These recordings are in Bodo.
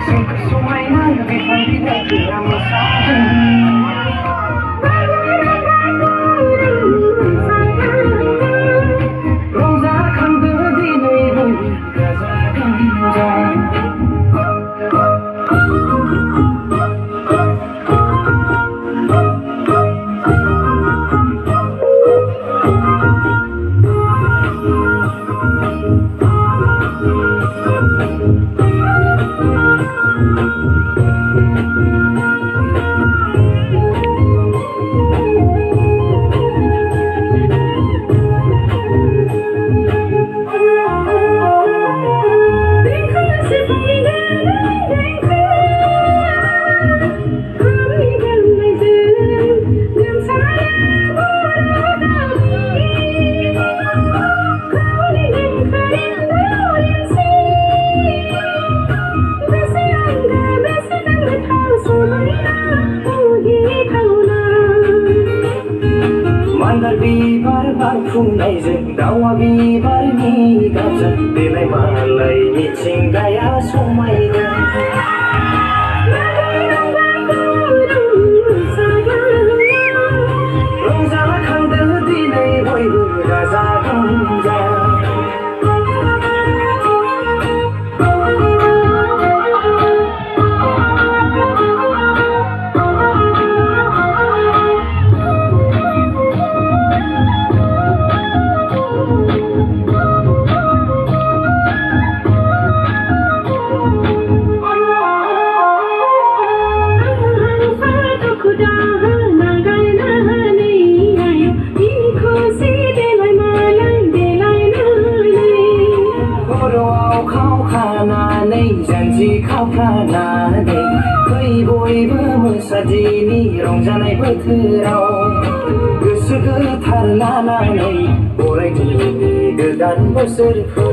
Sungguh समायना बिफां बिलाइफोरा मोसादों रंजाखांदो दिनै बयबो गाजा गोमजा Mandar bibar barfुंनायजों दावा बिबारनि गाबजों देलाय मालाय मिथिंगाया समायना रंजाखांदो दिनै बयबो गाजा गोमजा जानजि खाफ्रानानै फै बयबो मोसादिनि रंजानाय बोथोराव गोसो गोथार लानानै बरायदिनि गोदान बोसोरखौ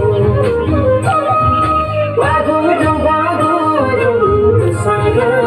बागुरुम बागुरुम मोसागोन